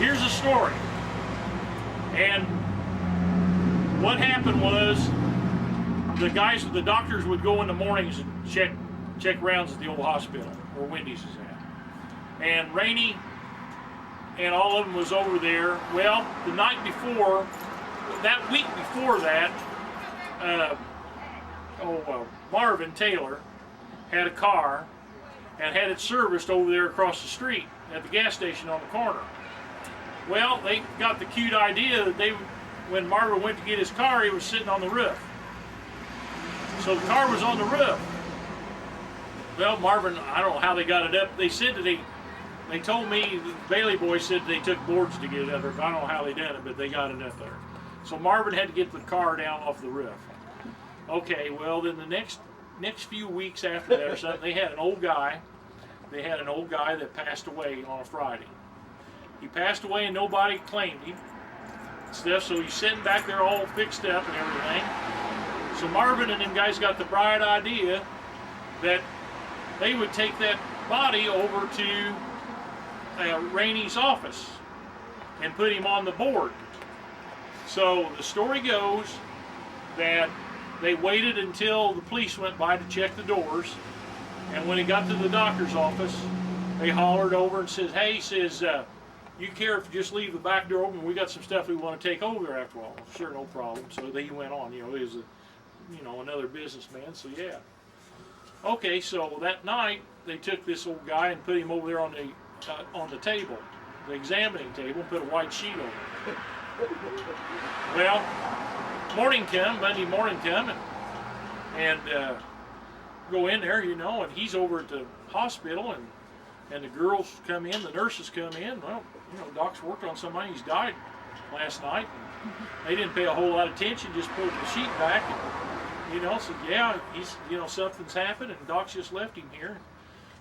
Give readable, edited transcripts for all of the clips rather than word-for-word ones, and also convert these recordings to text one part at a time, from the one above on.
here's the story. And what happened was the doctors would go in the mornings and check rounds at the old hospital where Wendy's is at. And Rainey and all of them was over there. Well, the night before, that week before that, Marvin Taylor had a car and had it serviced over there across the street at the gas station on the corner. Well, they got the cute idea that when Marvin went to get his car, he was sitting on the roof. So the car was on the roof. Well, Marvin, I don't know how they got it up. They said that they told me, the Bailey boys said they took boards to get it up there. I don't know how they did it, but they got it up there. So Marvin had to get the car down off the roof. Okay, well then the next few weeks after that or something, they had an old guy. They had an old guy that passed away on a Friday. He passed away and nobody claimed him. Stuff, so he's sitting back there all fixed up and everything. So Marvin and them guys got the bright idea that they would take that body over to Rainey's office and put him on the board. So the story goes that they waited until the police went by to check the doors, and when he got to the doctor's office, they hollered over and says, "Hey," says, "you care if you just leave the back door open? We got some stuff we want to take over there after all." Sure, no problem. So he went on. He was another businessman. So yeah. Okay, so that night they took this old guy and put him over there on the table, the examining table, and put a white sheet over it. Well, Monday morning come, and go in there, and he's over at the hospital, and the girls come in, the nurses come in. Well, Doc's worked on somebody who's died last night. And they didn't pay a whole lot of attention, just pulled the sheet back, and said, yeah, he's, something's happened, and Doc's just left him here.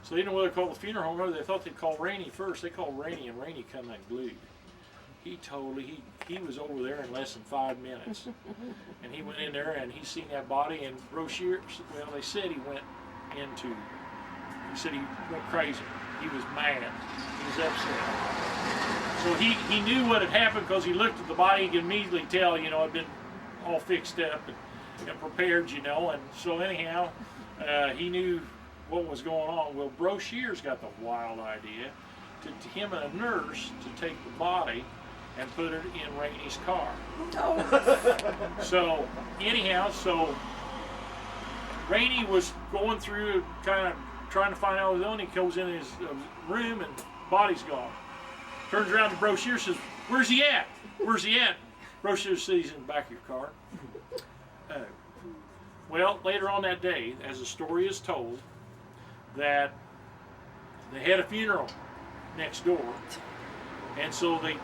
So they didn't know whether to call the funeral home or they thought they'd call Rainey first. They called Rainey, and Rainey come unglued. He was over there in less than 5 minutes. And he went in there and he seen that body, and brochures, well, they said he went crazy. He was mad. He was upset. So he knew what had happened because he looked at the body. He could immediately tell, it had been all fixed up and prepared, and so anyhow, he knew what was going on. Well, Brochures got the wild idea to him and a nurse to take the body and put it in Rainey's car. Oh. So anyhow, Rainey was going through kind of trying to find out what was on. He goes in his room and body's gone. Turns around to Brochure, says, "Where's he at? Where's he at?" Brochure says, "He's in the back of your car." Well, later on that day, as the story is told, that they had a funeral next door, and so they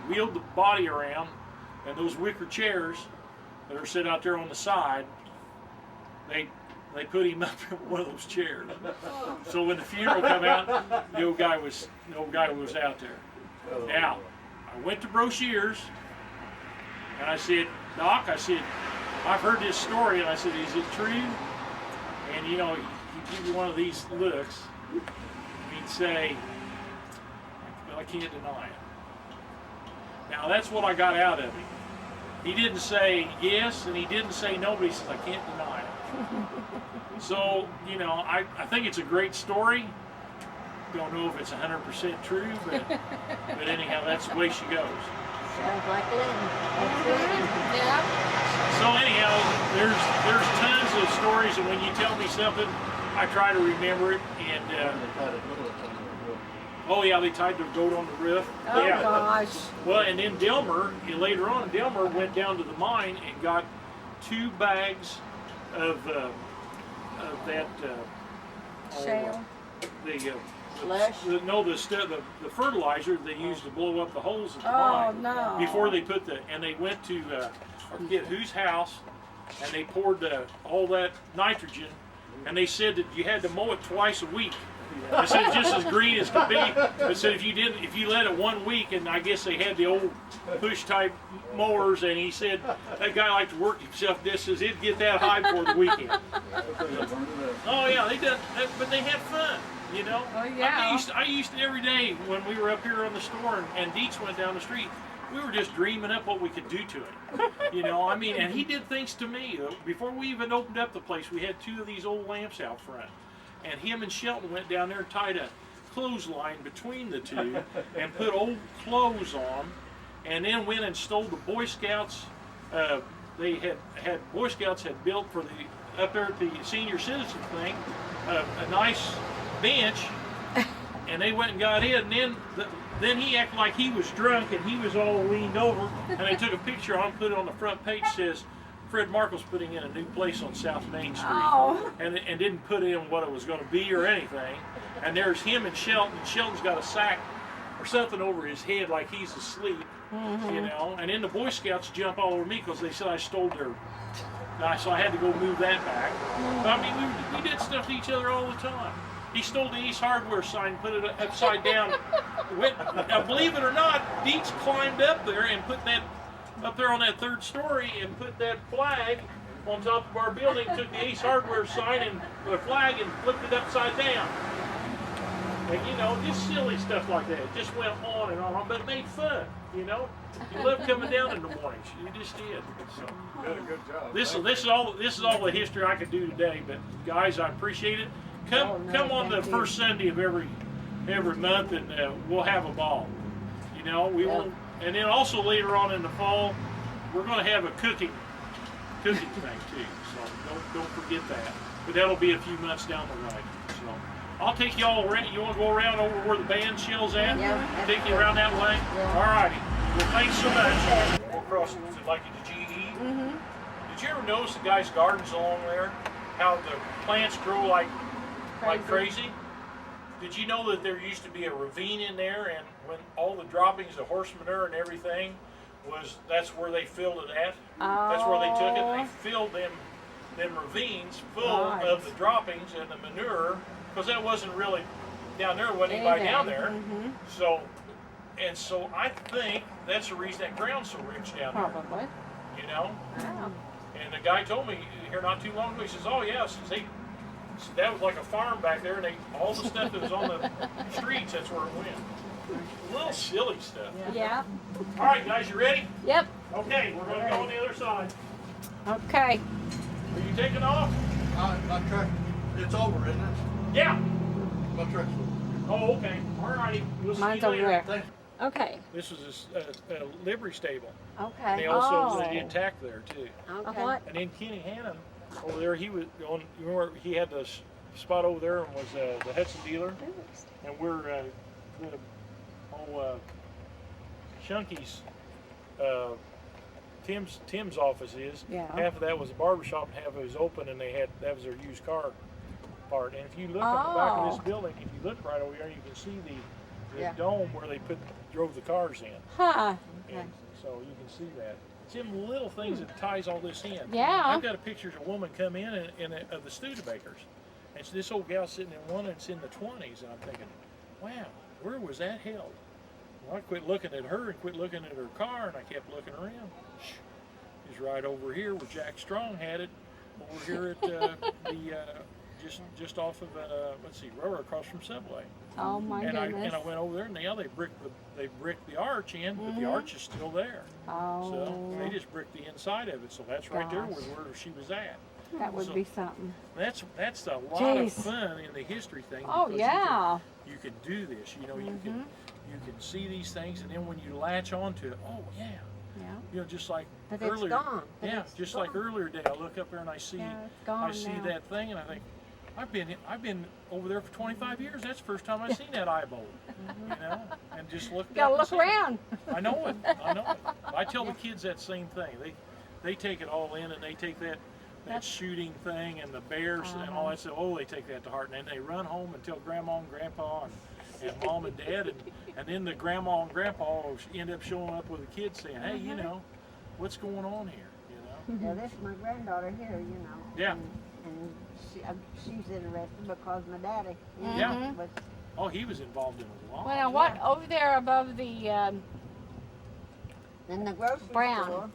wheeled the body around, and those wicker chairs that are set out there on the side, they put him up in one of those chairs. So when the funeral come out, the old guy was out there. Now, I went to Brochures, and I said, "Doc," I said, "I've heard this story," and I said, "Is it true?" And he'd give you one of these looks. He'd say, "Well, I can't deny it." Now that's what I got out of him. He didn't say yes and he didn't say no, but he says, "I can't deny it." So, I think it's a great story. Don't know if it's 100% true, but anyhow, that's the way she goes. Sounds like Linton. Yeah. So anyhow, there's tons of stories, and when you tell me something, I try to remember it. And oh yeah, they tied the goat on the roof. Oh yeah. gosh. Well, and then later on, Delmer went down to the mine and got 2 bags of that Shale. The fertilizer they used to blow up the holes at the mine. No. Before they put and they went to I forget whose house, and they poured all that nitrogen and they said that you had to mow it twice a week. I said it's just as green as could be. I said if you let it 1 week, and I guess they had the old push type mowers, and he said that guy liked to work himself. This says he'd get that high before the weekend. Oh yeah, they did, but they had fun, you know. Oh yeah. I used to every day when we were up here on the store and Dietz went down the street. We were just dreaming up what we could do to it, you know. I mean, and he did things to me before we even opened up the place. We had 2 of these old lamps out front. And him and Shelton went down there and tied a clothesline between the 2 and put old clothes on, and then went and stole the Boy Scouts. They had Boy Scouts had built for the up there at the senior citizen thing a nice bench, and they went and got it. And then he acted like he was drunk and he was all leaned over, and they took a picture of him, put it on the front page. Says, Fred Markle's putting in a new place on South Main Street, and didn't put in what it was going to be or anything. And there's him and Shelton. Shelton's got a sack or something over his head like he's asleep, you know. And then the Boy Scouts jump all over me because they said I stole their. So I had to go move that back. But I mean, we did stuff to each other all the time. He stole the Ace Hardware sign, put it upside down. Now, believe it or not, Dietz climbed up there and put that. Up there on that 3rd story and put that flag on top of our building, took the Ace Hardware sign and the flag and flipped it upside down. And you know, just silly stuff like that. It just went on and on, but it made fun, you know. You loved coming down in the mornings. You just did. So You did a good job. this is all the history I could do today, but guys, I appreciate it. Come on the first Sunday of every month and we'll have a ball. You know, we won't. And then also later on in the fall, we're going to have a cooking thing too. So don't forget that. But that'll be a few months down the way. So I'll take y'all around. You want to go around over where the band shell's at? Yeah. Take you around that way? Yeah. All righty. Well, thanks so much. We'll cross like the GE. Did you ever notice the guys' gardens along there? How the plants grow like crazy? Did you know that there used to be a ravine in there, and when all the droppings of horse manure and everything that's where they filled it at? That's where they took it. They filled them ravines full of the droppings and the manure, because that wasn't really down there. Wasn't anybody down there. So I think that's the reason that ground's so rich down there. Probably. You know. Wow. And the guy told me here not too long ago. He says, "Oh yeah, so that was like a farm back there, and all the stuff that was on the streets, that's where it went." Little silly stuff. Yeah. All right, guys, you ready? Yep. Okay, we're going to go on the other side. Okay. Are you taking off? My truck, it's over, isn't it? Yeah. My truck's over. Oh, okay. All righty. We'll see Mine's you over later. there. Thanks. Okay. This is a livery stable. Okay. They also did tack there too. Okay. What? And then Kenny Hannon over there, he was on. You remember he had the spot over there and was the Hudson dealer, and we're the whole Shunky's. Tim's office is. Yeah. Half of that was a barbershop and half of it was open, and that was their used car part. And if you look at the back of this building, if you look right over here, you can see the dome where they drove the cars in. Huh. Okay. And so you can see that. It's them little things that ties all this in. Yeah. I've got a picture of a woman come in of the Studebakers. And it's this old gal sitting in one that's in the 20s, and I'm thinking, wow, where was that held? Well, I quit looking at her and quit looking at her car, and I kept looking around. It's right over here where Jack Strong had it, over here at just off of let's see, railroad across from Subway. Oh my goodness. And I went over there, and now they bricked the arch in, but the arch is still there. Oh. So they just bricked the inside of it. So that's right there where she was at. That would be something. That's a lot of fun in the history thing. Oh yeah. You can do this. You know, you can see these things, and then when you latch onto it, oh yeah. Yeah. You know, just like But earlier. it's gone. Yeah, just like earlier today, I look up there and I see that thing, and I think, I've been over there for 25 years. That's the first time I've seen that eyeball. You know, and just look. You gotta look around. I know it. I tell the kids that same thing. They take it all in, and they take that shooting thing and the bears and all that stuff. Oh, they take that to heart, and then they run home and tell grandma and grandpa and mom and dad, and then the grandma and grandpa end up showing up with the kids saying, hey, you know, what's going on here? You know. Yeah, this is my granddaughter here. You know. Yeah. and she's interested because my daddy Yeah. was. Oh, he was involved in a lot. Well, what over there above the In the grocery Brown. store.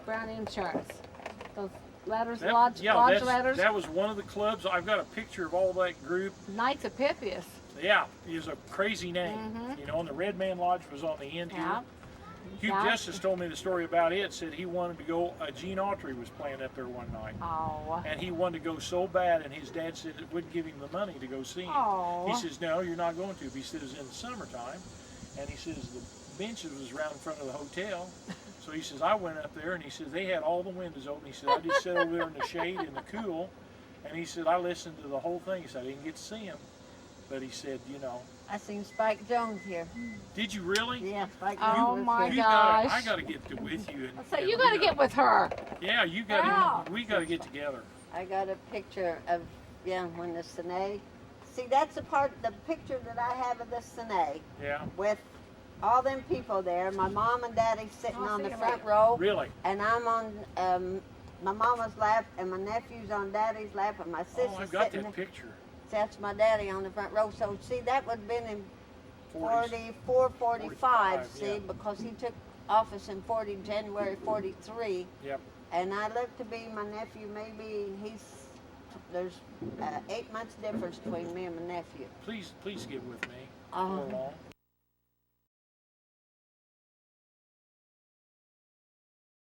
Brown Insurance? Those letters, That- lodge letters. that was one of the clubs. I've got a picture of all that group. Knights of Pythias. Yeah, it was a crazy name. Mhm. You know, and the Red Man Lodge was on the end here. Yeah. Hugh Yeah. Justice told me the story about it. Said he wanted to go. Gene Autry was playing up there one night, Oh. and he wanted to go so bad, and his dad said it wouldn't give him the money to go see him. Oh. He says, "No, you're not going to." He said it was in the summertime, and he says the benches was around in front of the hotel. So he says I went up there, and he says they had all the windows open. He said I just sat over there in the shade in the cool, and he said I listened to the whole thing. He said I didn't get to see him, but he said, you know. I seen Spike Jones here. Did you really? Yeah, Spike Oh, Jones was my here. gosh. I gotta get with you. And, So you got to get with her. Yeah, you gotta. Wow. We gotta get together. I got a picture of, when the Sine. See, that's the picture that I have of the Sine Yeah. with all them people there. My mom and daddy sitting I'll on see the you front later. row. Really? And I'm on my mama's lap, and my nephew's on daddy's lap, and my Oh, sister's I've got sitting that picture. That's my daddy on the front row. So, see, that would have been in 40s. 44, 45, 45, see, yeah. because he took office in January 43. Yep. And I look to be my nephew, maybe there's 8 months difference between me and my nephew. Please get with me. Uh-huh. Go along.